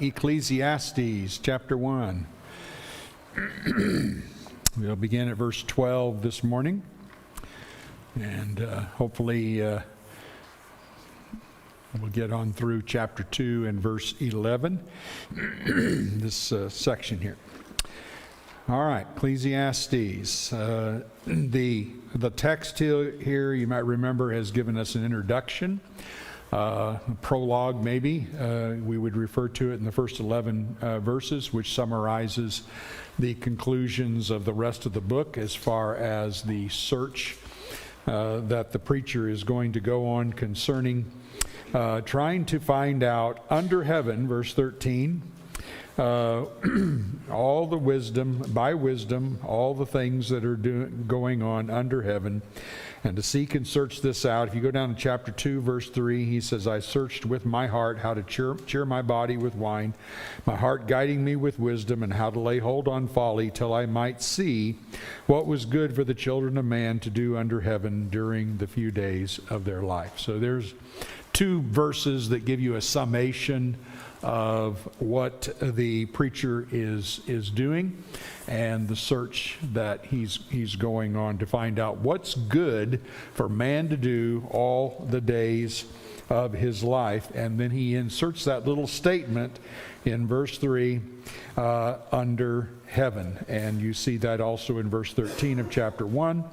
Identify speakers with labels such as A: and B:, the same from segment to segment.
A: Ecclesiastes chapter 1. We'll begin at verse 12 this morning, and hopefully we'll get on through chapter 2 and verse 11, this section here. All right, Ecclesiastes. The text here, you might remember, has given us an introduction. Prologue, maybe we would refer to it in the first 11 verses, which summarizes the conclusions of the rest of the book as far as the search that the preacher is going to go on concerning trying to find out under heaven, verse 13, all the wisdom, by wisdom, all the things that are going on under heaven, and to seek and search this out. If you go down to chapter 2, verse 3, he says, I searched with my heart how to cheer my body with wine, my heart guiding me with wisdom, and how to lay hold on folly, till I might see what was good for the children of man to do under heaven during the few days of their life. So there's two verses that give you a summation of what the preacher is doing and the search that he's going on to find out what's good for man to do all the days of his life. And then he inserts that little statement in verse 3, under heaven. And you see that also in verse 13 of chapter 1,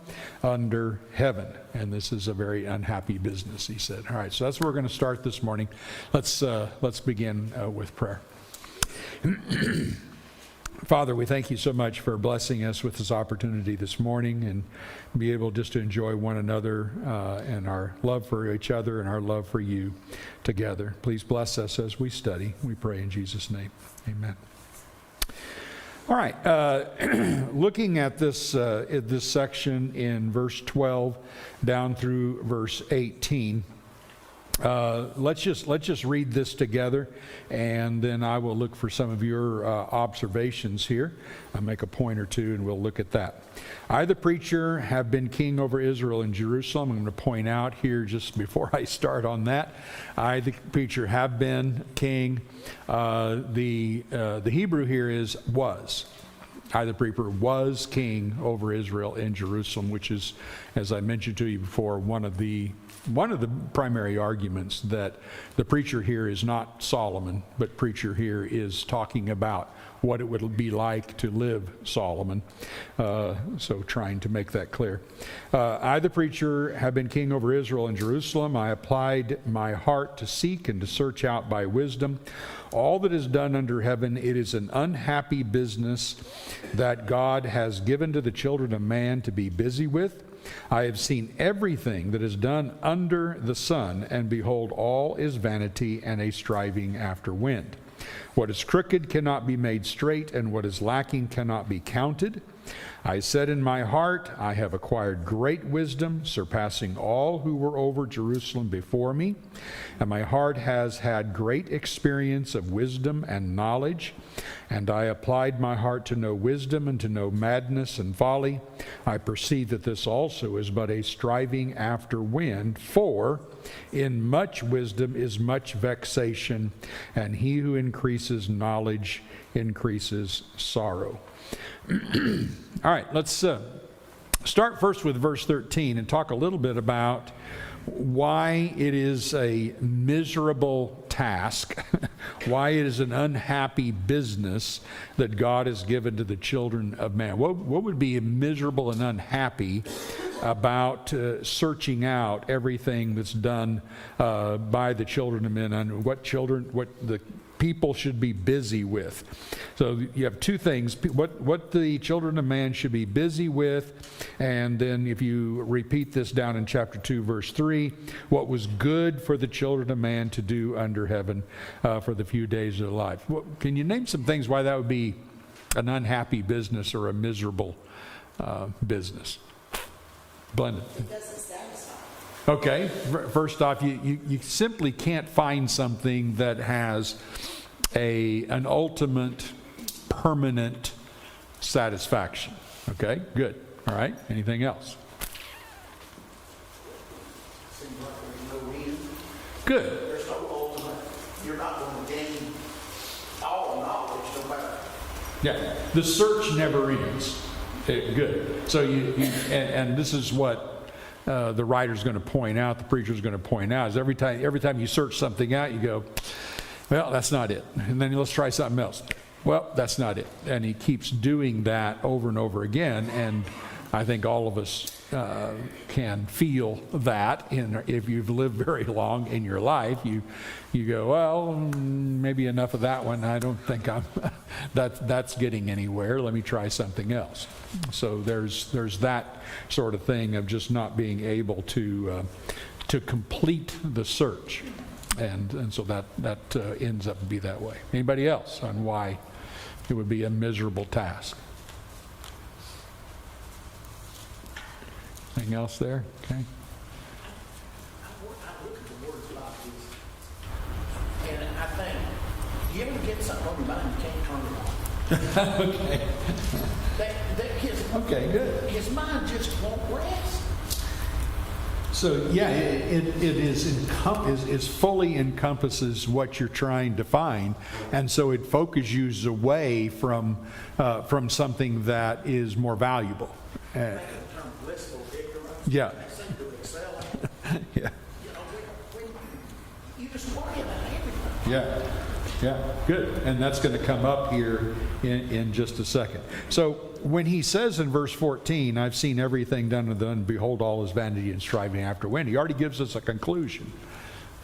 A: under heaven. And this is a very unhappy business, he said. All right, so that's where we're going to start this morning. Let's begin with prayer. Father, we thank you so much for blessing us with this opportunity this morning and be able just to enjoy one another and our love for each other and our love for you together. Please bless us as we study. We pray in Jesus' name. Amen. All right, looking at this section in verse 12 down through verse 18. Let's just read this together, and then I will look for some of your observations here. I'll make a point or two, and we'll look at that. I, the preacher, have been king over Israel and Jerusalem. I'm going to point out here just before I start on that. I, the preacher, have been king. The Hebrew here is was. I, the preacher, was king over Israel and Jerusalem, which is, as I mentioned to you before, one of the primary arguments that the preacher here is not Solomon, but preacher here is talking about what it would be like to live Solomon. So trying to make that clear. I, the preacher, have been king over Israel and Jerusalem. I applied my heart to seek and to search out by wisdom all that is done under heaven. It is an unhappy business that God has given to the children of man to be busy with. I have seen everything that is done under the sun, and behold, all is vanity and a striving after wind. What is crooked cannot be made straight, and what is lacking cannot be counted. I said in my heart, I have acquired great wisdom, surpassing all who were over Jerusalem before me. And my heart has had great experience of wisdom and knowledge. And I applied my heart to know wisdom and to know madness and folly. I perceive that this also is but a striving after wind. For in much wisdom is much vexation, and he who increases knowledge increases sorrow. All right, let's start first with verse 13 and talk a little bit about why it is a miserable task, why it is an unhappy business that God has given to the children of man. What would be miserable and unhappy about searching out everything that's done by the children of men, and what the people should be busy with? So you have two things, what the children of man should be busy with, and then if you repeat this down in chapter 2 verse 3, what was good for the children of man to do under heaven for the few days of their life. Can you name some things why that would be an unhappy business or a miserable business? Blended.
B: It doesn't satisfy.
A: Okay, first off, you simply can't find something that has an ultimate, permanent satisfaction. Okay, good. All right, anything else?
B: Seems like there's no reason.
A: Good.
B: There's no ultimate. You're not going to gain
A: Yeah, the search never ends. Good. So and this is what the writer's going to point out, the preacher's going to point out, is every time you search something out, you go, well, that's not it. And then let's try something else. Well, that's not it. And he keeps doing that over and over again. And I think all of us can feel that. If you've lived very long in your life, you go, well, maybe enough of that one. I don't think that's getting anywhere. Let me try something else. So there's that sort of thing of just not being able to complete the search. And so that ends up to be that way. Anybody else on why it would be a miserable task? Anything else there? Okay.
C: I look at the words like this, and I think, you ever get something on your mind you can't turn it off?
A: Okay. Okay, good.
C: His mind just won't rest.
A: So yeah, it fully encompasses what you're trying to find, and so it focuses you away from something that is more valuable. Yeah. Yeah.
C: You just worry about everything.
A: Yeah, good. And that's going to come up here in just a second. So when he says in verse 14, I've seen everything done and done, behold, all is vanity and striving after wind. He already gives us a conclusion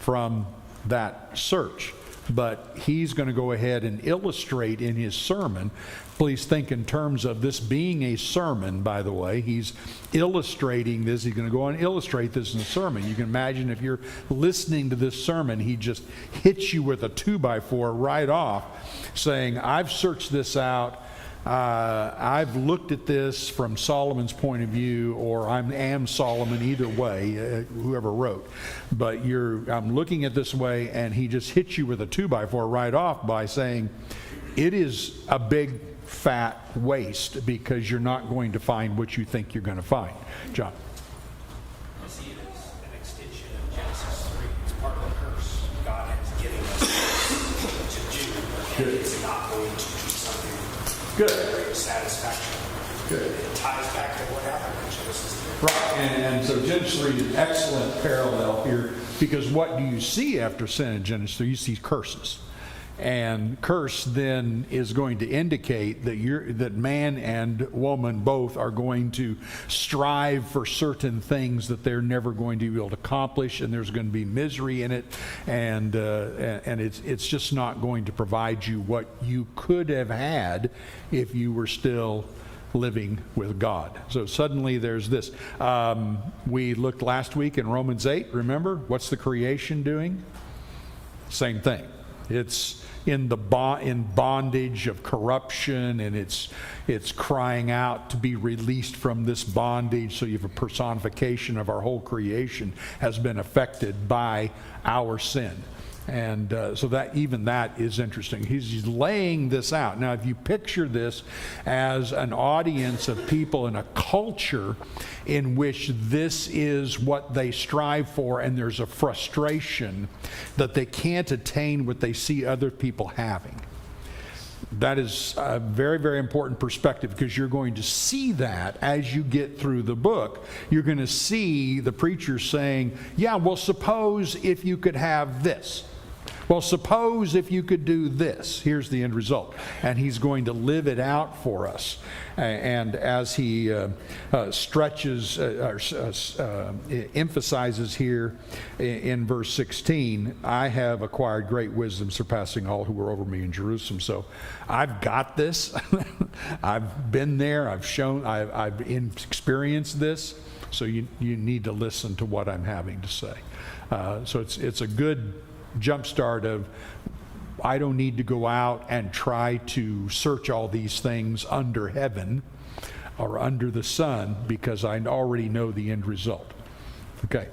A: from that search. But he's going to go ahead and illustrate in his sermon. Please think in terms of this being a sermon, by the way. He's illustrating this. He's going to go on and illustrate this in the sermon. You can imagine if you're listening to this sermon, he just hits you with a 2x4 right off, saying, I've searched this out. I've looked at this from Solomon's point of view, or I am Solomon, either way, whoever wrote. But I'm looking at this way, and he just hits you with a 2x4 right off by saying, it is a big, fat waste because you're not going to find what you think you're going to find. John.
D: I see it as an extension of Genesis 3. It's part of the curse God is giving us to do, and it's not going to be something
A: Good.
D: satisfaction.
A: Good.
D: It ties back to what happened in Genesis 3.
A: Right, and so Genesis 3 is an excellent parallel here, because what do you see after sin in Genesis 3? You see curses. And curse then is going to indicate that man and woman both are going to strive for certain things that they're never going to be able to accomplish, and there's going to be misery in it, and it's just not going to provide you what you could have had if you were still living with God. So suddenly there's this. We looked last week in Romans 8, remember? What's the creation doing? Same thing. It's in bondage of corruption, and it's crying out to be released from this bondage. So you have a personification of our whole creation has been affected by our sin. And so that is interesting. He's laying this out. Now, if you picture this as an audience of people in a culture in which this is what they strive for, and there's a frustration that they can't attain what they see other people having. That is a very, very important perspective, because you're going to see that as you get through the book. You're going to see the preacher saying, yeah, well, suppose if you could have this. Well, suppose if you could do this. Here's the end result. And he's going to live it out for us. And as he emphasizes here in verse 16, I have acquired great wisdom, surpassing all who were over me in Jerusalem. So I've got this. I've been there. I've experienced this. So you need to listen to what I'm having to say. So it's a good jumpstart of, I don't need to go out and try to search all these things under heaven or under the sun, because I already know the end result. Okay.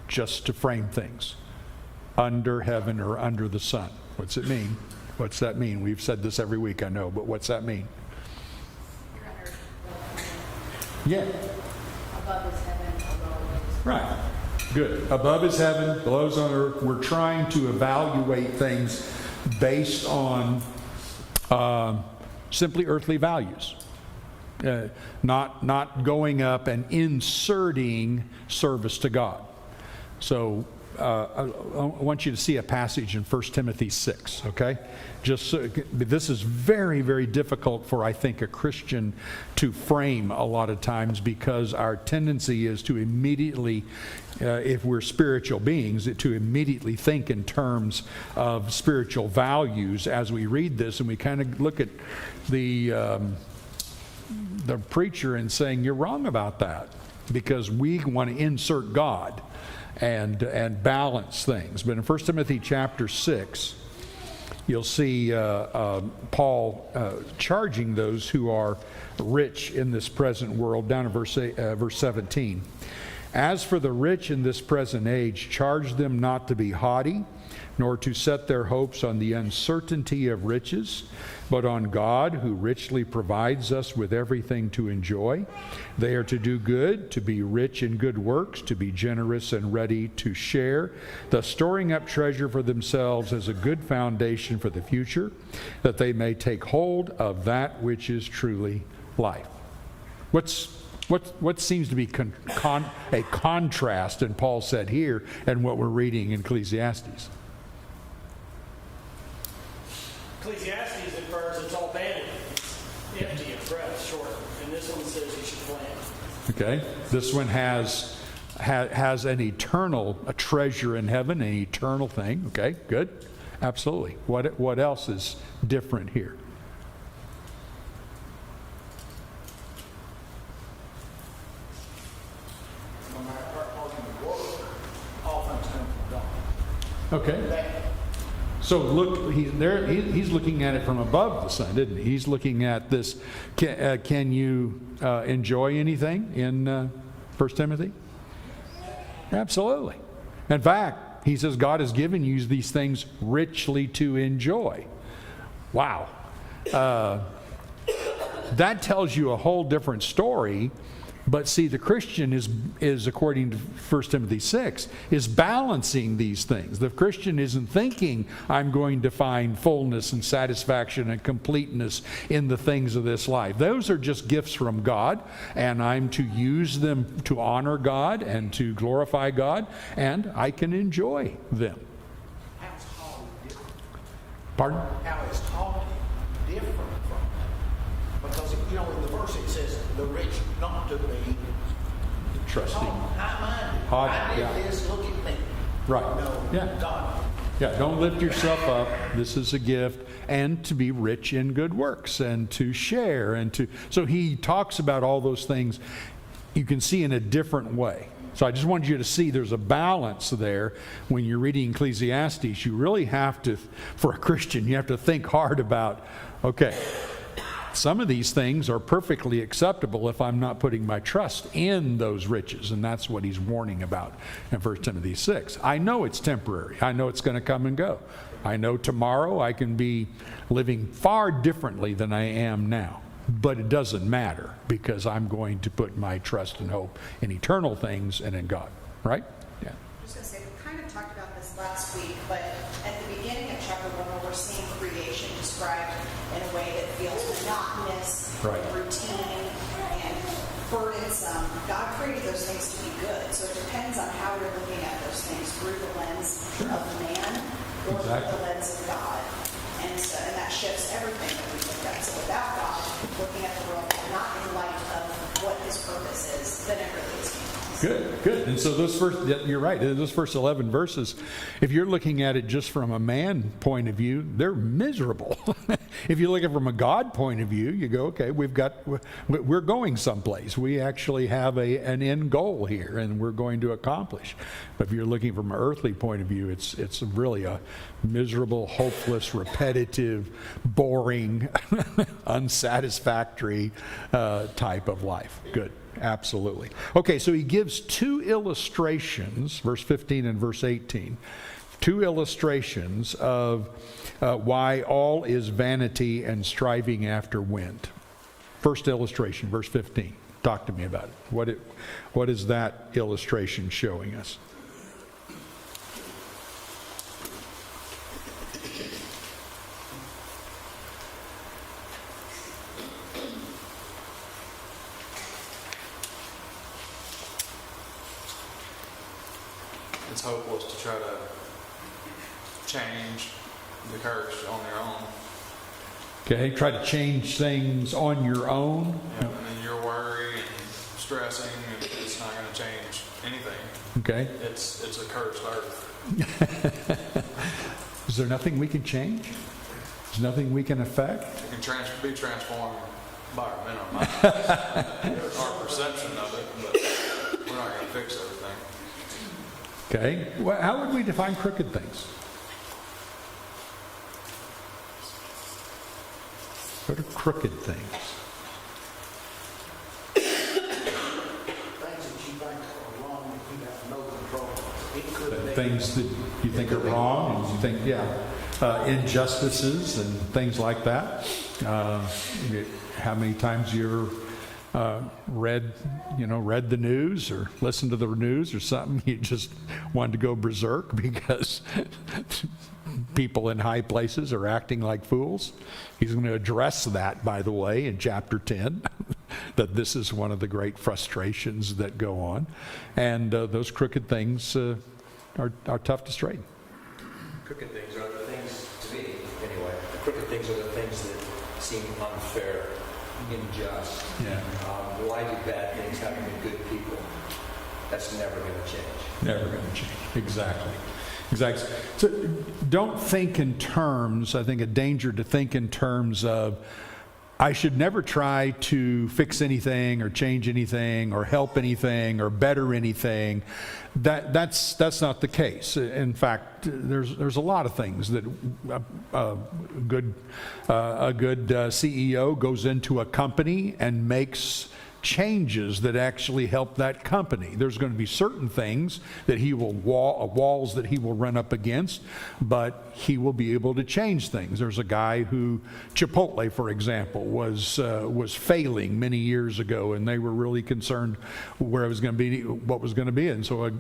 A: Just to frame things. Under heaven or under the sun. What's it mean? What's that mean? We've said this every week, I know, but what's that mean? Yeah.
E: Above is heaven, below is
A: Right. Good. Above is heaven, below is on earth. We're trying to evaluate things based on Simply earthly values. Not going up and inserting service to God. So I want you to see a passage in 1 Timothy 6, okay? This is very, very difficult for, I think, a Christian to frame a lot of times, because our tendency is to immediately, if we're spiritual beings, to immediately think in terms of spiritual values as we read this, and we kind of look at the preacher and saying, you're wrong about that, because we want to insert God and balance things. But in 1 Timothy chapter 6, you'll see Paul charging those who are rich in this present world, down in verse 17. As for the rich in this present age, charge them not to be haughty, nor to set their hopes on the uncertainty of riches, but on God, who richly provides us with everything to enjoy. They are to do good, to be rich in good works, to be generous and ready to share, thus storing up treasure for themselves as a good foundation for the future, that they may take hold of that which is truly life. What seems to be a contrast in Paul said here and what we're reading in Ecclesiastes?
C: Ecclesiastes infers it's all vanity. It's empty and breath short. And this one says you should plan.
A: Okay, this one has an eternal treasure in heaven, an eternal thing. Okay, good, absolutely. What else is different here?
C: No matter how hard you work, all things come from God.
A: Okay.
C: That,
A: So look, he's looking at it from above the sun, isn't he? He's looking at this. Can you enjoy anything in 1 Timothy? Absolutely. In fact, he says God has given you these things richly to enjoy. Wow. That tells you a whole different story. But see, the Christian is according to 1 Timothy 6, is balancing these things. The Christian isn't thinking, I'm going to find fullness and satisfaction and completeness in the things of this life. Those are just gifts from God, and I'm to use them to honor God and to glorify God, and I can enjoy them.
C: how's Holly different?
A: Pardon?
C: How is Holly different from that? Because, in the verse it says, the rich not to be
A: Trusting.
C: high-minded.
A: High,
C: I did
A: yeah.
C: this, look at me.
A: Right.
C: No,
A: Yeah.
C: God.
A: Yeah, don't lift yourself up. This is a gift. And to be rich in good works and to share and to... So he talks about all those things you can see in a different way. So I just wanted you to see there's a balance there. When you're reading Ecclesiastes, you really have to, for a Christian, you have to think hard about, okay, some of these things are perfectly acceptable if I'm not putting my trust in those riches. And that's what he's warning about in 1 Timothy 6. I know it's temporary. I know it's going to come and go. I know tomorrow I can be living far differently than I am now. But it doesn't matter, because I'm going to put my trust and hope in eternal things and in God. Right? Yeah.
B: I was going to say, we kind of talked about this last week, but at the beginning of chapter 1, where we're seeing creation described in a way that feels monotonous,
A: Right.
B: routine, and burdensome, God created those things to be good. So it depends on how you're looking at those things, through the lens of man or through
A: Exactly.
B: the lens of God. And that shifts everything that we look at. So without God, looking at the world not in light of what his purpose is, then it really is meaningless.
A: Good. And so you're right, those first 11 verses, if you're looking at it just from a man point of view, they're miserable. If you look at it from a God point of view, you go, okay, we're going someplace. We actually have an end goal here, and we're going to accomplish. But if you're looking from an earthly point of view, it's really a miserable, hopeless, repetitive, boring, unsatisfactory type of life. Good. Absolutely. Okay, so he gives two illustrations, verse 15 and verse 18, two illustrations of why all is vanity and striving after wind. First illustration, verse 15. Talk to me about it. What is that illustration showing us?
F: it's hopeless to try to change the curse on their own.
A: Okay, try to change things on your own.
F: And then you're worried and stressing, and it's not going to change anything.
A: Okay.
F: It's a cursed earth.
A: Is there nothing we can change? There's nothing we can affect?
F: It can be transformed by our mental mind, our perception of it, but we're not going to fix everything.
A: Okay. Well, how would we define crooked things? What are crooked things?
C: Things that you think are wrong that you have no control of. It could be.
A: Things that you think are wrong, and you think, injustices and things like that. How many times you ever read the news or listened to the news or something? You just wanted to go berserk because people in high places are acting like fools. He's going to address that, by the way, in chapter 10, that this is one of the great frustrations that go on. And those crooked things are tough to straighten.
G: Crooked things are the things, to me anyway, the crooked things are the things that seem unfair, unjust.
A: Yeah.
G: Why do bad things happen to good people? That's never going to change.
A: Never going to change. Exactly. So don't think in terms, I think a danger to think in terms of, I should never try to fix anything or change anything or help anything or better anything. That's not the case. In fact, there's a lot of things that a good CEO goes into a company and makes changes that actually help that company. There's going to be certain things that he will walls that he will run up against, but he will be able to change things. There's a guy who, Chipotle, for example, was failing many years ago, and they were really concerned where it was going to be, what was going to be, and so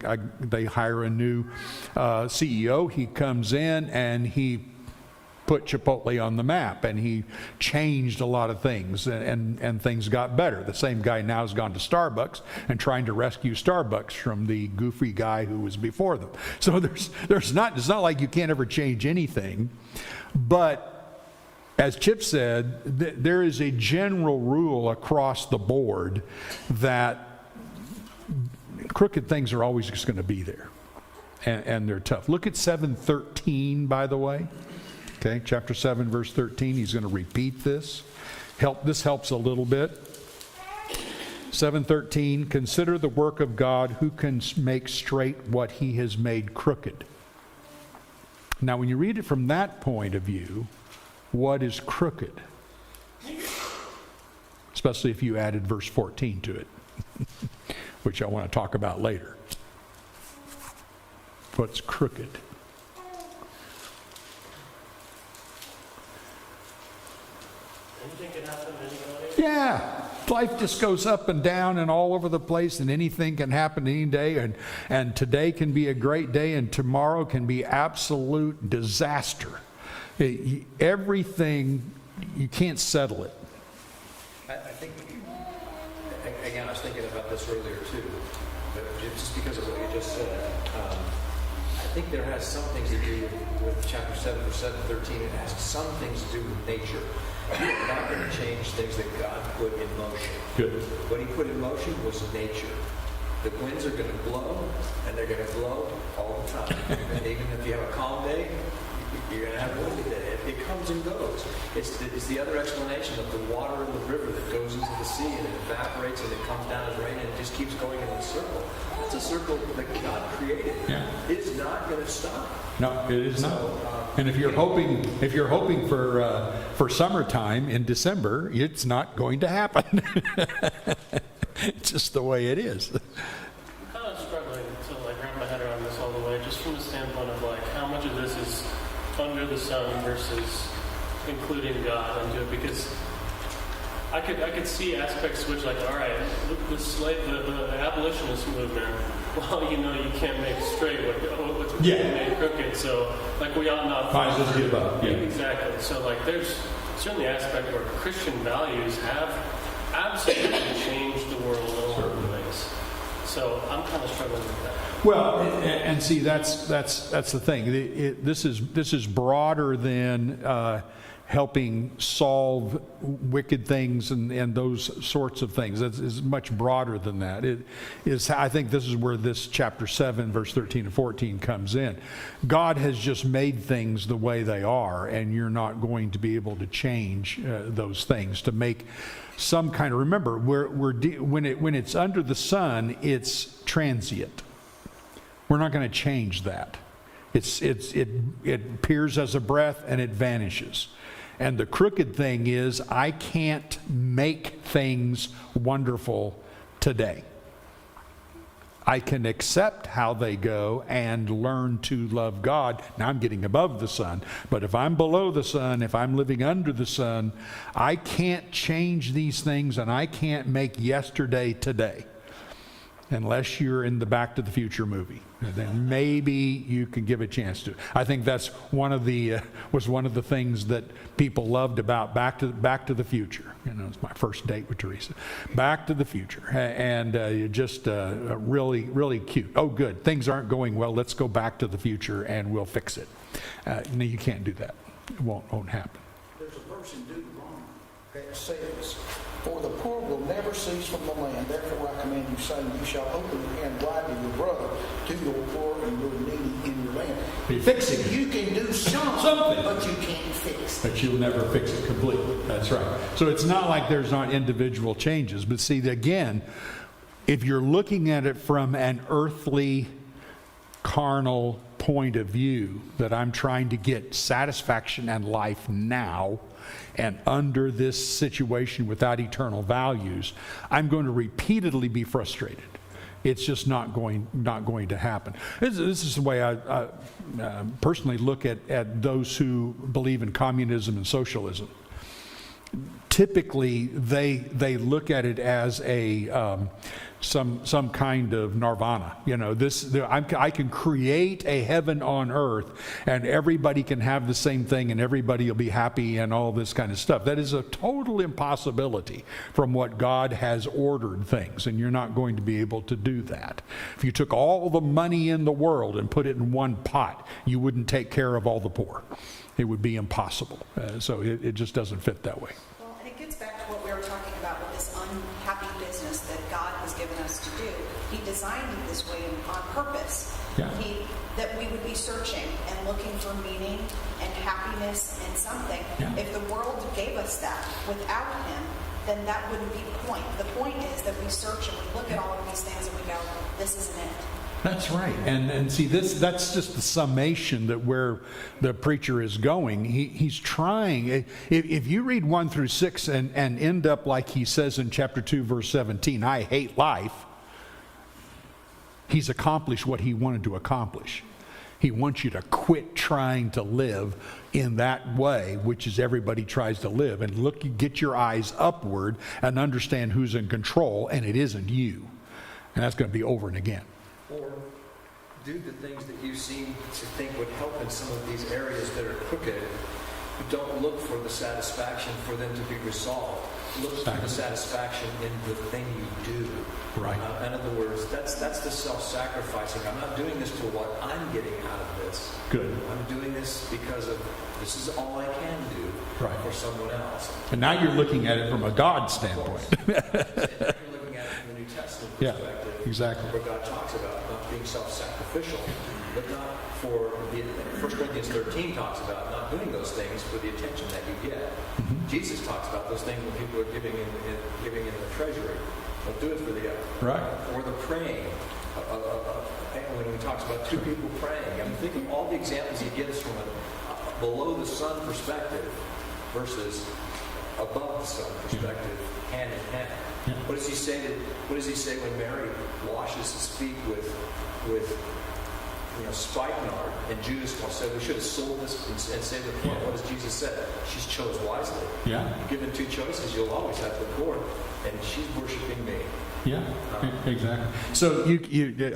A: they hire a new CEO. He comes in and he put Chipotle on the map, and he changed a lot of things, and things got better. The same guy now has gone to Starbucks and trying to rescue Starbucks from the goofy guy who was before them. So it's not like you can't ever change anything, but as Chip said, there is a general rule across the board that crooked things are always just going to be there, and they're tough. Look at 7:13, by the way. Okay, chapter 7, verse 13, he's going to repeat this. This helps a little bit. 7:13, consider the work of God who can make straight what he has made crooked. Now, when you read it from that point of view, what is crooked? Especially if you added verse 14 to it, which I want to talk about later. What's crooked?
C: Anything can happen to anybody.
A: Yeah, life just goes up and down and all over the place, and anything can happen any day, and today can be a great day, and tomorrow can be absolute disaster. Everything, you can't settle it.
G: I think, again, I was thinking about this earlier too, but just because of what you just said, I think there has some things to do with chapter 7, verse 7:13. It has some things to do with nature. You're not going to change things that God put in motion.
A: Good.
G: What he put in motion was nature. The winds are going to blow, and they're going to blow all the time. And even if you have a calm day, you're going to have a windy day. It comes and goes. It's the other explanation of the water in the river that goes into the sea and it evaporates and it comes down as rain and it just keeps going in a circle. It's a circle that God created.
A: Yeah.
G: It's not going to stop.
A: No, it is not. And if you're hoping for summertime in December, it's not going to happen. It's just the way it is.
H: I'm kind of struggling to wrap my head around this all the way, just from the standpoint of how much of this is under the sun versus including God into it, because I could see aspects which all right, the abolitionist movement, well, you can't make straight what's made crooked, so we ought not.
A: Might as well give up. Yeah.
H: Exactly. So there's certainly an aspect where Christian values have absolutely changed the world in a lot of ways. So I'm kind of struggling with that.
A: Well, and see, that's the thing. This is broader than helping solve wicked things and those sorts of things. It's much broader than that. It is. I think this is where this chapter 7, verse 13 and 14 comes in. God has just made things the way they are, and you're not going to be able to change those things to make some kind of. Remember, when it's under the sun, it's transient. We're not going to change that. It appears as a breath and it vanishes. And the crooked thing is, I can't make things wonderful today. I can accept how they go and learn to love God. Now I'm getting above the sun, but if I'm below the sun, if I'm living under the sun, I can't change these things and I can't make yesterday today. Unless you're in the Back to the Future movie, and then maybe you can give a chance to. I think that's was one of the things that people loved about Back to the Future. You know, it's my first date with Teresa. Back to the Future, and just really, really cute. Oh, good, things aren't going well. Let's go back to the future and we'll fix it. No, you can't do that. It won't happen.
C: There's a verse in Deuteronomy that says, "For the poor will never cease from the land. Therefore I command you, saying, you shall open your hand wide to your brother, to your poor and your needy in your land."
A: You're fixing it.
C: You can do something, but you can't fix it.
A: But you'll never fix it completely. That's right. So it's not like there's not individual changes. But see, again, if you're looking at it from an earthly, carnal point of view, that I'm trying to get satisfaction and life now, and under this situation without eternal values, I'm going to repeatedly be frustrated. It's just not going to happen. This is the way I personally look at those who believe in communism and socialism. Typically, they look at it as a some kind of nirvana. You know, I can create a heaven on earth, and everybody can have the same thing, and everybody will be happy, and all this kind of stuff. That is a total impossibility from what God has ordered things, and you're not going to be able to do that. If you took all the money in the world and put it in one pot, you wouldn't take care of all the poor. It would be impossible. So it just doesn't fit that way.
B: Well, and it gets back to what we were talking about with this unhappy business that God has given us to do. He designed it this way on purpose.
A: Yeah.
B: That we would be searching and looking for meaning and happiness in something.
A: Yeah.
B: If the world gave us that without Him, then that wouldn't be the point. The point is that we search and we look at all of these things and we go, this isn't it.
A: That's right. And see, that's just the summation that where the preacher is going. He's trying. If you read 1 through 6 and end up like he says in chapter 2, verse 17, I hate life, he's accomplished what he wanted to accomplish. He wants you to quit trying to live in that way, which is everybody tries to live, and get your eyes upward and understand who's in control, and it isn't you. And that's going to be over and again.
G: Or do the things that you seem to think would help in some of these areas that are crooked. Don't look for the satisfaction for them to be resolved. Look for the satisfaction in the thing you do.
A: Right.
G: In other words, that's the self-sacrificing. I'm not doing this for what I'm getting out of this.
A: Good.
G: I'm doing this because of this is all I can do for someone else.
A: And now you're looking at it from a God standpoint.
G: You're looking at it from the New Testament perspective.
A: Yeah, exactly.
G: Where God talks about not being self-sacrificial, but not for the 1 Corinthians 13 talks about not doing those things for the attention that you get. Mm-hmm. Jesus talks about those things when people are giving in the treasury. Don't do it for the other.
A: Right.
G: Or the praying. When he talks about two people praying, I mean, think of all the examples he gives from a below the sun perspective versus above the sun perspective, hand in hand. Yeah. What does he say when Mary washes his feet with spikenard, and Judas said we should have sold this and saved the poor. What does Jesus say? She's chose wisely.
A: Yeah.
G: Given two choices, you'll always have the poor, and she's worshiping me.
A: Yeah, exactly. So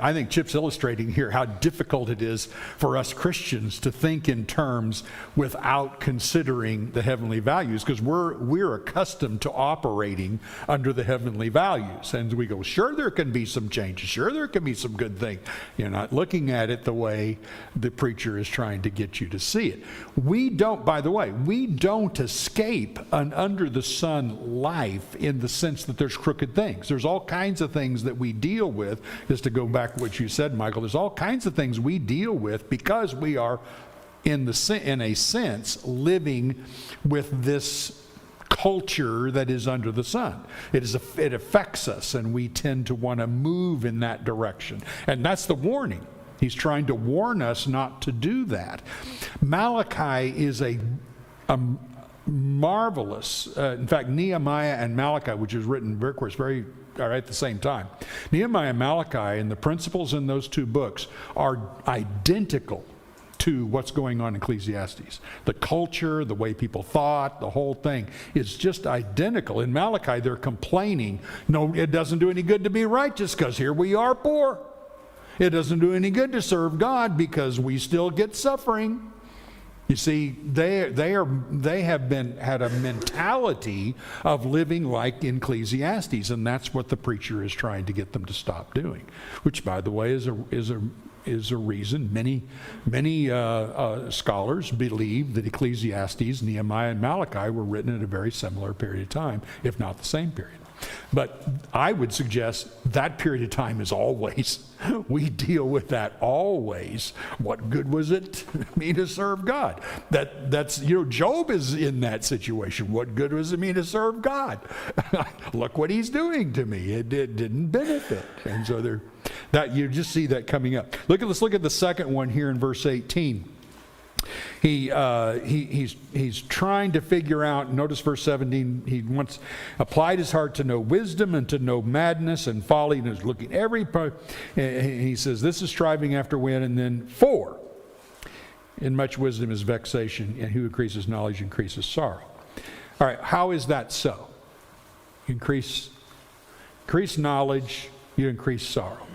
A: I think Chip's illustrating here how difficult it is for us Christians to think in terms without considering the heavenly values, because we're accustomed to operating under the heavenly values. And we go, sure, there can be some changes. Sure, there can be some good things. You're not looking at it the way the preacher is trying to get you to see it. We don't, by the way, we don't escape an under the sun life in the sense that there's crooked things. There's all kinds of things that we deal with, just to go back to what you said, Michael, there's all kinds of things we deal with because we are, in a sense, living with this culture that is under the sun. It affects us, and we tend to want to move in that direction. And that's the warning. He's trying to warn us not to do that. Malachi is a marvelous, in fact, Nehemiah and Malachi, which is written, of course, at the same time. Nehemiah and Malachi and the principles in those two books are identical to what's going on in Ecclesiastes. The culture, the way people thought, the whole thing is just identical. In Malachi, they're complaining, no, it doesn't do any good to be righteous because here we are poor. It doesn't do any good to serve God because we still get suffering. You see, they have had a mentality of living like in Ecclesiastes, and that's what the preacher is trying to get them to stop doing. Which, by the way, is a reason many scholars believe that Ecclesiastes, Nehemiah, and Malachi were written at a very similar period of time, if not the same period. But I would suggest that period of time is always, we deal with that always. What good was it me to serve God? That's Job is in that situation. What good was it me to serve God? Look what he's doing to me. It didn't benefit. And so that you just see that coming up. Let's look at the second one here in verse 18. He's trying to figure out, notice verse 17, he once applied his heart to know wisdom and to know madness and folly, and is looking every part. He says, this is striving after wind, and then 4. In much wisdom is vexation, and who increases knowledge increases sorrow. All right, how is that so? Increase knowledge, you increase sorrow.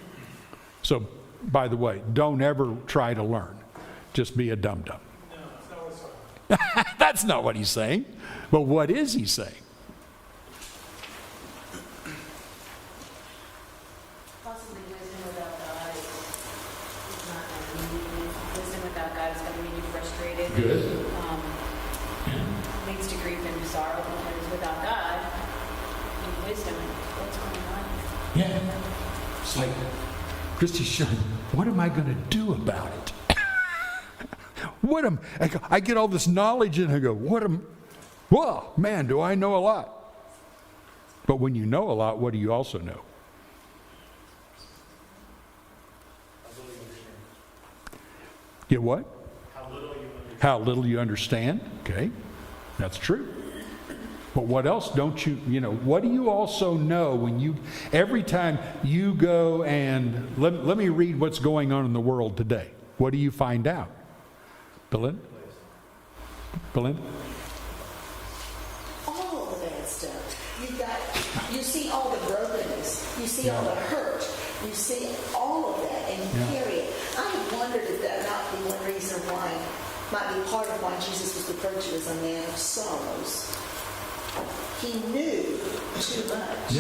A: So, by the way, don't ever try to learn. Just be a dum-dum.
H: No, that's not what's saying.
A: That's not what he's saying. But what is he saying?
E: Possibly wisdom without God is not going to lead you. Wisdom without God is going to lead you frustrated.
A: Good.
E: Leads to grief and sorrow because without God, in wisdom, what's going on?
A: Yeah. It's like, Christy, what am I going to do about it? I get all this knowledge and I go, well, man, do I know a lot. But when you know a lot, what do you also know? You what? How little you understand. Okay, that's true. But what else don't what do you also know when every time you go and, let me read what's going on in the world today. What do you find out? Belinda?
B: All of the bad stuff. You see all the brokenness. You see all the hurt. You see all of that, and you carry it. I have wondered if that might be one reason might be part of why Jesus was referred to as a man of sorrows. He knew too much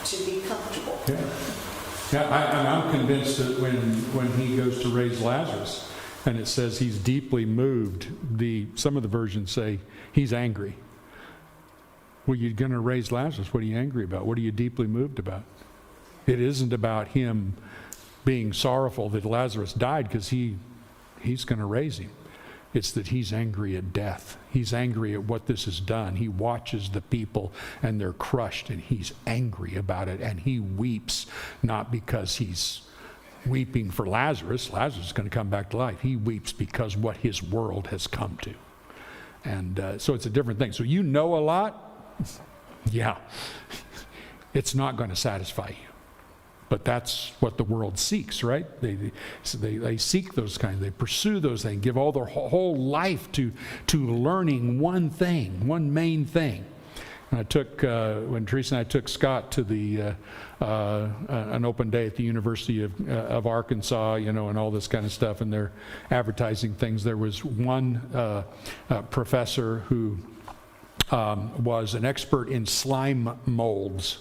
B: to be comfortable.
A: I'm convinced that when he goes to raise Lazarus, and it says he's deeply moved, some of the versions say he's angry. Well, you're going to raise Lazarus. What are you angry about? What are you deeply moved about? It isn't about him being sorrowful that Lazarus died because he's going to raise him. It's that he's angry at death. He's angry at what this has done. He watches the people and they're crushed, and he's angry about it, and he weeps, not because he's weeping for Lazarus. Lazarus is going to come back to life. He weeps because what his world has come to. And so it's a different thing. So you know a lot? Yeah. It's not going to satisfy you. But that's what the world seeks, right? They seek those kinds. They pursue those things, give all their whole life to learning one thing, one main thing. And I took, when Teresa and I took Scott to the an open day at the University of Arkansas, and all this kind of stuff, and they're advertising things. There was one professor who was an expert in slime molds.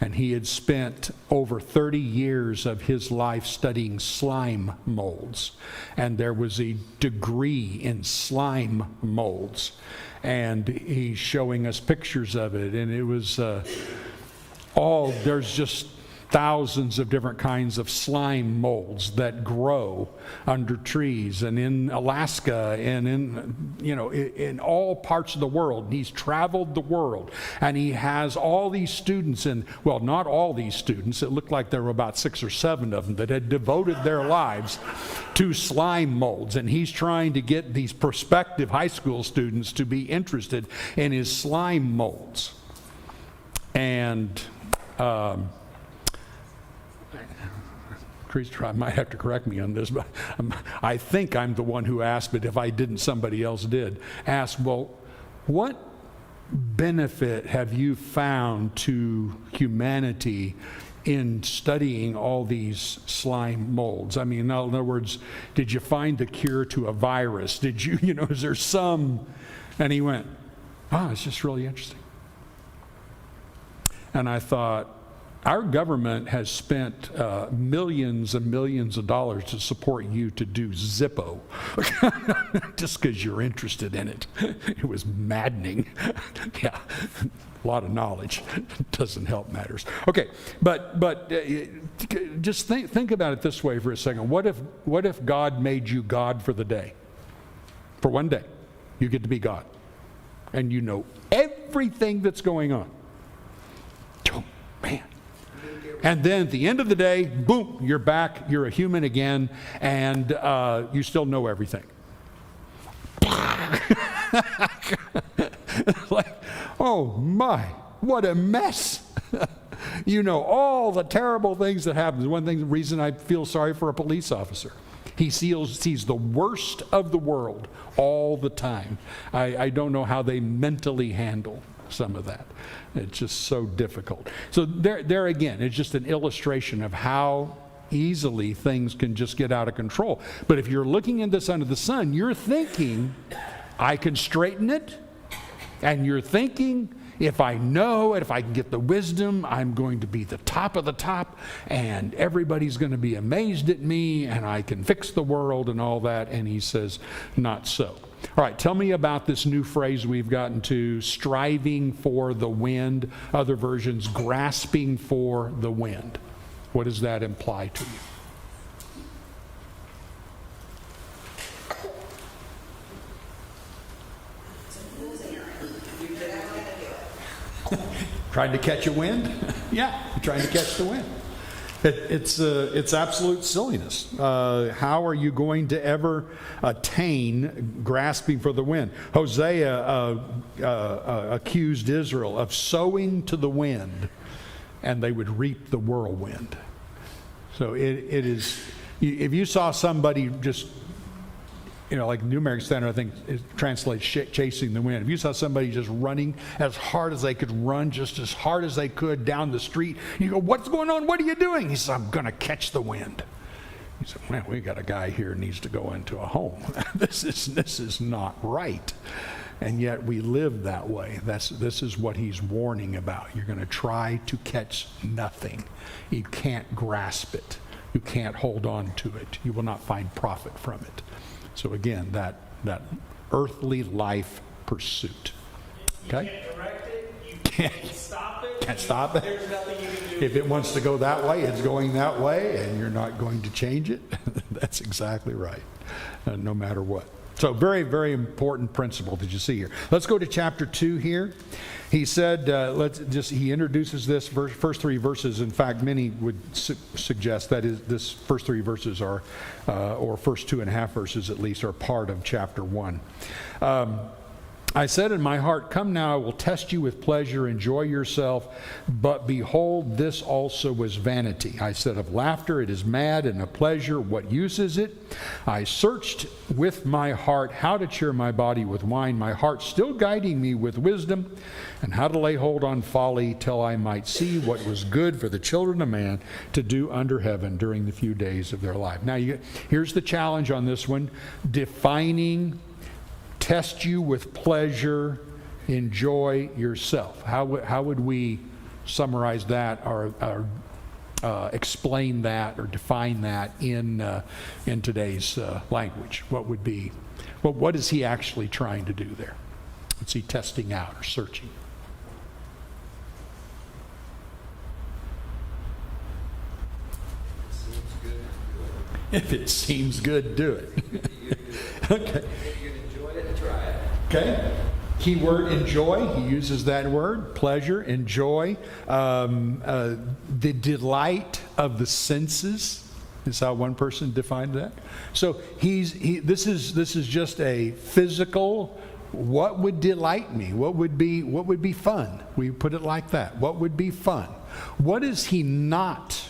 A: And he had spent over 30 years of his life studying slime molds. And there was a degree in slime molds. And he's showing us pictures of it. And it was there's just thousands of different kinds of slime molds that grow under trees and in Alaska and in all parts of the world. He's traveled the world, and he has all these students, and well, not all these students. It looked like there were about 6 or 7 of them that had devoted their lives to slime molds, and he's trying to get these prospective high school students to be interested in his slime molds. And Teresa, I might have to correct me on this, but I think I'm the one who asked, but if I didn't, somebody else did. Ask, well, what benefit have you found to humanity in studying all these slime molds? I mean, in other words, did you find the cure to a virus? Did you, is there some? And he went, it's just really interesting. And I thought, our government has spent millions and millions of dollars to support you to do Zippo, just because you're interested in it. It was maddening. Yeah, a lot of knowledge doesn't help matters. Okay, but just think about it this way for a second. What if God made you God for the day? For one day, you get to be God, and you know everything that's going on. Oh, man. And then at the end of the day, boom, you're back, you're a human again, and you still know everything. Like, oh my, what a mess. You know all the terrible things that happen. One reason I feel sorry for a police officer. He sees the worst of the world all the time. I don't know how they mentally handle some of that. It's just so difficult. So there again, it's just an illustration of how easily things can just get out of control. But if you're looking at this under the sun, you're thinking, I can straighten it. And you're thinking, if I know it, if I can get the wisdom, I'm going to be the top of the top, and everybody's going to be amazed at me, and I can fix the world and all that. And he says, not so. All right, tell me about this new phrase we've gotten to, striving for the wind. Other versions, grasping for the wind. What does that imply to you? Trying to catch a wind? Yeah, you're trying to catch the wind. It's absolute silliness. How are you going to ever attain grasping for the wind? Hosea accused Israel of sowing to the wind, and they would reap the whirlwind. So it is, if you saw somebody just, like New American Standard, I think it translates chasing the wind. If you saw somebody just running as hard as they could run, just as hard as they could down the street, you go, what's going on? What are you doing? He says, I'm going to catch the wind. He said, well, we got a guy here who needs to go into a home. This is not right. And yet we live that way. This is what he's warning about. You're going to try to catch nothing. You can't grasp it. You can't hold on to it. You will not find profit from it. So again, that earthly life pursuit. Okay?
H: You can't direct it. You can't stop it.
A: Can't stop it.
H: There's nothing you can do.
A: If it wants to go that way, it's going that way, and you're not going to change it. That's exactly right, no matter what. So very, very important principle that you see here. Let's go to chapter 2 here. He said, he introduces this first 3 verses. In fact, many would suggest that this first 3 verses are, or first 2.5 verses at least, are part of chapter 1. I said in my heart, come now, I will test you with pleasure, enjoy yourself. But behold, this also was vanity. I said of laughter, it is mad, and of pleasure, what use is it? I searched with my heart how to cheer my body with wine, my heart still guiding me with wisdom, and how to lay hold on folly till I might see what was good for the children of man to do under heaven during the few days of their life. Now, here's the challenge on this one. Defining test you with pleasure, enjoy yourself. How would we summarize that or explain that or define that in today's language? What is he actually trying to do there? What's he testing out or searching? If it seems good, do it. Okay. Okay. Keyword enjoy. He uses that word. Pleasure, enjoy. The delight of the senses is how one person defined that. So this is just a physical. What would delight me? What would be fun? We put it like that. What would be fun? What is he not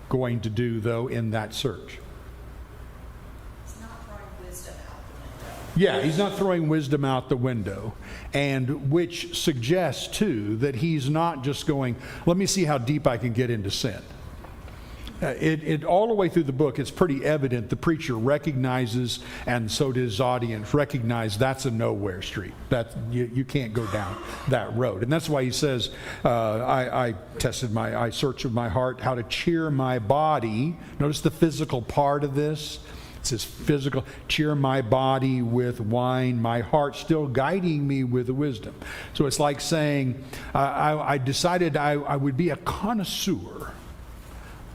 A: going to do though in that search? Yeah, he's not throwing wisdom out the window, and which suggests, too, that he's not just going, let me see how deep I can get into sin. It all the way through the book, it's pretty evident the preacher recognizes, and so does his audience, recognize that's a nowhere street. That you can't go down that road. And that's why he says, I searched with my heart how to cheer my body. Notice the physical part of this. It says physical, cheer my body with wine, my heart still guiding me with wisdom. So it's like saying, I decided I would be a connoisseur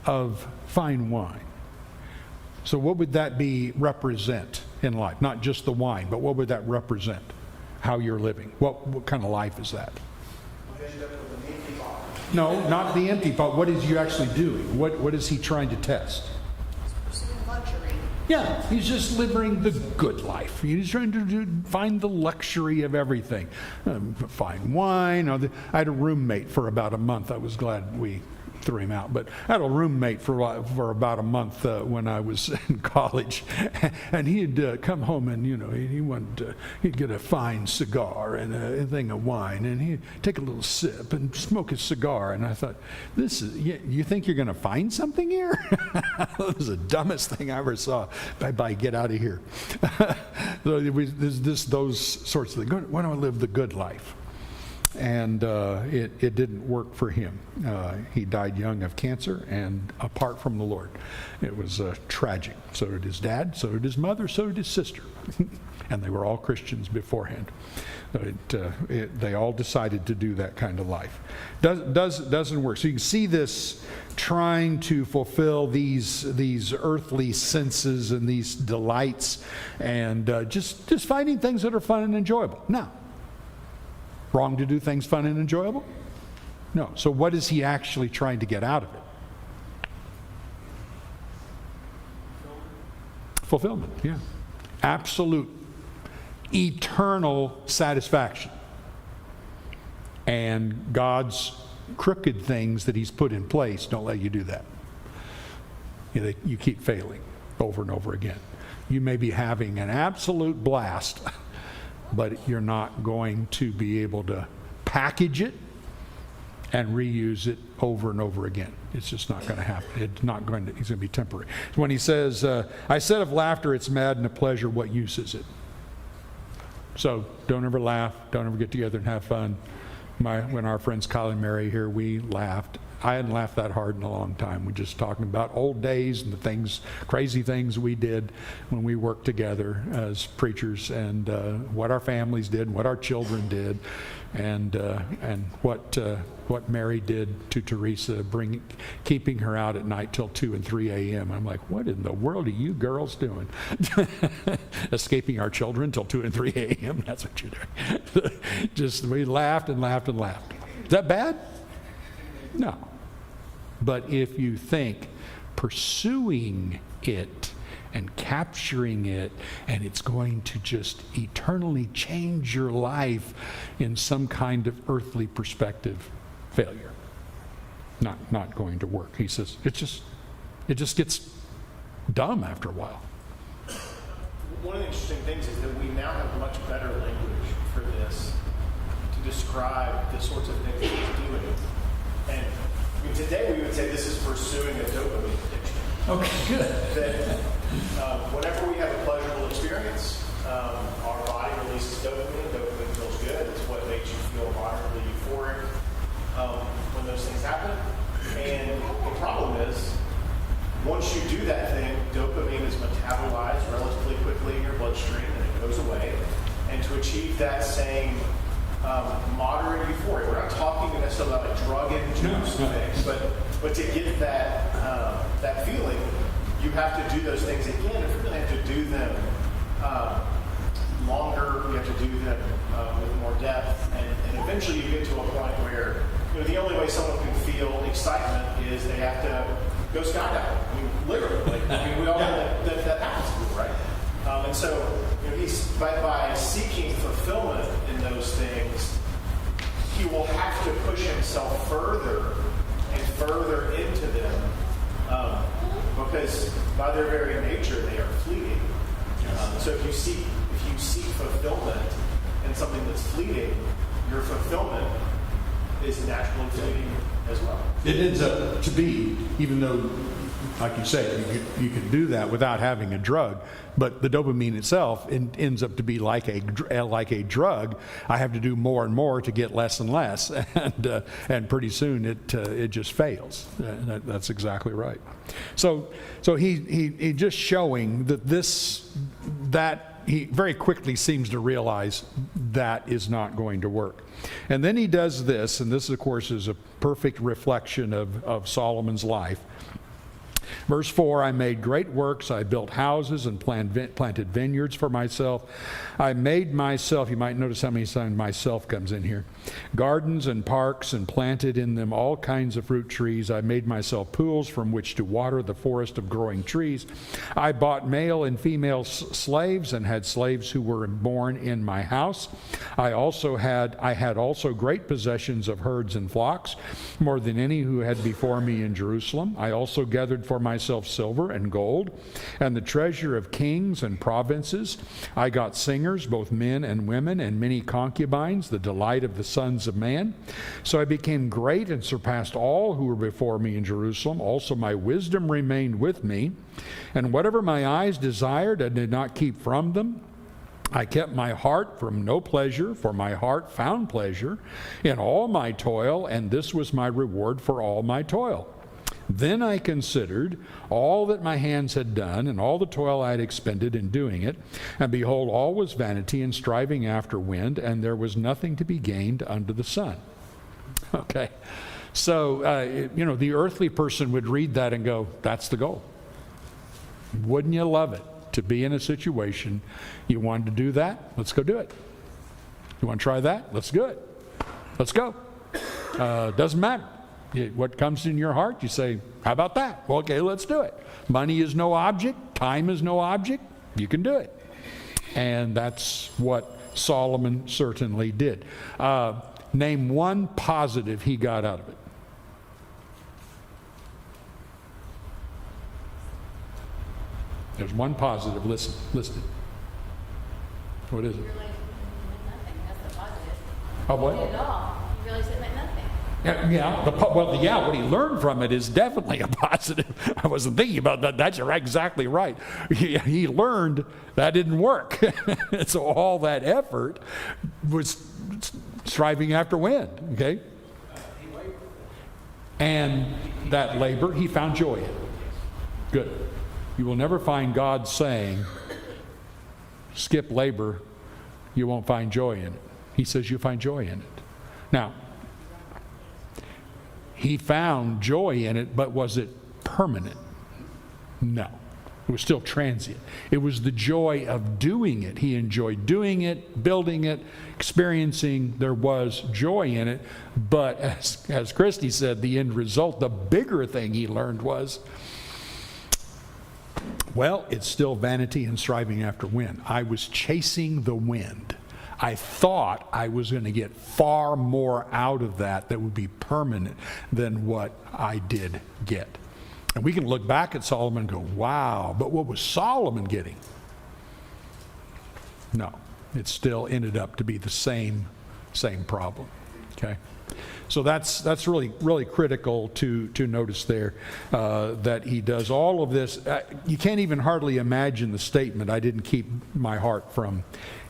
A: of fine wine. So what would that represent in life? Not just the wine, but what would that represent? How you're living. What kind of life is that? No, not the empty pot. What is you actually doing? What is he trying to test? Yeah, he's just living the good life. He's trying to find the luxury of everything. Fine wine. I had a roommate for about a month. I was glad we threw him out. But I had a roommate for about a month when I was in college, and he'd come home and he'd get a fine cigar and a thing of wine, and he'd take a little sip and smoke his cigar. And I thought, you think you're going to find something here? That was the dumbest thing I ever saw. Bye, get out of here. So there's those sorts of things. Why don't I live the good life? And it didn't work for him. He died young of cancer and apart from the Lord. It was tragic. So did his dad, so did his mother, so did his sister. And they were all Christians beforehand. They all decided to do that kind of life. Doesn't work. So you can see this trying to fulfill these earthly senses and these delights, and just finding things that are fun and enjoyable. Now, wrong to do things fun and enjoyable? No. So what is he actually trying to get out of it? Fulfillment, yeah. Absolute, eternal satisfaction. And God's crooked things that he's put in place don't let you do that. You keep failing over and over again. You may be having an absolute blast, but you're not going to be able to package it and reuse it over and over again. It's just not going to happen. It's going to be temporary. When he says, I said of laughter, it's mad, and of pleasure, what use is it? So don't ever laugh. Don't ever get together and have fun. When our friends Kyle and Mary here, we laughed. I hadn't laughed that hard in a long time. We're just talking about old days and the crazy things we did when we worked together as preachers, and what our families did, and what our children did, and what Mary did to Teresa, keeping her out at night till 2 and 3 a.m. I'm like, what in the world are you girls doing? Escaping our children till 2 and 3 a.m. That's what you're doing. We laughed and laughed and laughed. Is that bad? No. But if you think pursuing it and capturing it, and it's going to just eternally change your life in some kind of earthly perspective failure. Not going to work. He says it just gets dumb after a while.
I: One of the interesting things is that we now have much better language for this to describe the sorts of things that he's doing. And I mean, today we would say this is pursuing a dopamine addiction.
A: Okay, good.
I: That whenever we have a pleasurable experience, our body releases dopamine. Dopamine feels good. It's what makes you feel moderately euphoric when those things happen. And the problem is, once you do that thing, dopamine is metabolized relatively quickly in your bloodstream and it goes away. And to achieve that same moderate euphoria, we're not talking necessarily about a drug-induced thing, but to get that feeling, you have to do those things again. And you really have to do them longer. You have to do them with more depth, and eventually you get to a point where the only way someone can feel excitement is they have to go skydiving. I mean, literally. We all know that happens to people, right? And so, he's by seeking fulfillment in those things, he will have to push himself further and further into them, because by their very nature they are fleeting. So if you seek fulfillment in something that's fleeting, your fulfillment is naturally fleeting as well.
A: It ends up to be, even though, like you say, you can do that without having a drug, but the dopamine itself ends up to be like a drug. I have to do more and more to get less and less, and pretty soon it just fails. That's exactly right. So he just showing that he very quickly seems to realize that is not going to work. And then he does this, and this, of course, is a perfect reflection of Solomon's life. Verse 4, I made great works, I built houses and planted vineyards for myself. I made myself, you might notice how many times myself comes in here, gardens and parks, and planted in them all kinds of fruit trees. I made myself pools from which to water the forest of growing trees. I bought male and female slaves, and had slaves who were born in my house. I had also great possessions of herds and flocks, more than any who had before me in Jerusalem. I also gathered for myself silver and gold, and the treasure of kings and provinces. I got singers, both men and women, and many concubines, the delight of the sons of man. So I became great and surpassed all who were before me in Jerusalem. Also my wisdom remained with me, and whatever my eyes desired I did not keep from them. I kept my heart from no pleasure, for my heart found pleasure in all my toil, and this was my reward for all my toil. Then I considered all that my hands had done, and all the toil I had expended in doing it, and behold, all was vanity and striving after wind, and there was nothing to be gained under the sun. Okay, so the earthly person would read that and go, that's the goal. Wouldn't you love it to be in a situation you wanted to do that? Let's go do it. You want to try that? Let's do it. Let's go. Doesn't matter. What comes in your heart, you say, how about that? Well, okay, let's do it. Money is no object. Time is no object. You can do it. And that's what Solomon certainly did. Name one positive he got out of it. There's one positive listed. What is it?
E: You realize it meant nothing. That's the positive.
A: Oh, what?
E: You did it all. You realize it meant nothing.
A: What he learned from it is definitely a positive. I wasn't thinking about that. That's exactly right. He learned that didn't work. So all that effort was striving after wind, okay? And that labor, he found joy in. Good. You will never find God saying, skip labor, you won't find joy in it. He says you find joy in it. Now, he found joy in it, but was it permanent? No. It was still transient. It was the joy of doing it. He enjoyed doing it, building it, experiencing. There was joy in it. But as Christy said, the end result, the bigger thing he learned was Well, it's still vanity and striving after wind. I was chasing the wind. I thought I was going to get far more out of that would be permanent than what I did get. And we can look back at Solomon and go, wow, but what was Solomon getting? No, it still ended up to be the same problem. Okay? So that's really critical to notice there, that he does all of this. You can't even hardly imagine the statement, I didn't keep my heart from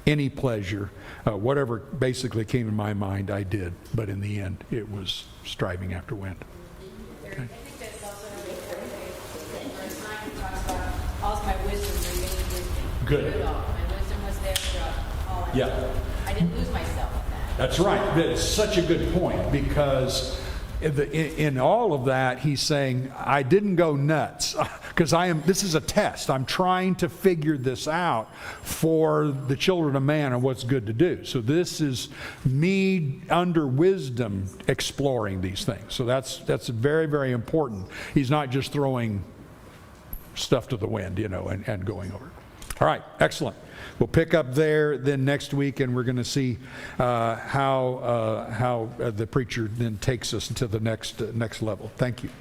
A: any pleasure. Whatever basically came in my mind, I did. But in the end, it was striving after wind.
E: I think that's also really important. Verse 9 he talks about all my wisdom remained with me.
A: Good.
E: Through it all. My wisdom was there throughout all I
A: Yeah.
E: did. I didn't lose myself in that.
A: That's right. That's such a good point, because in all of that, he's saying, I didn't go nuts, because this is a test. I'm trying to figure this out for the children of man and what's good to do. So this is me under wisdom exploring these things. So that's very, very important. He's not just throwing stuff to the wind, and going over it. All right, excellent. We'll pick up there then next week, and we're going to see how the preacher then takes us to the next level. Thank you.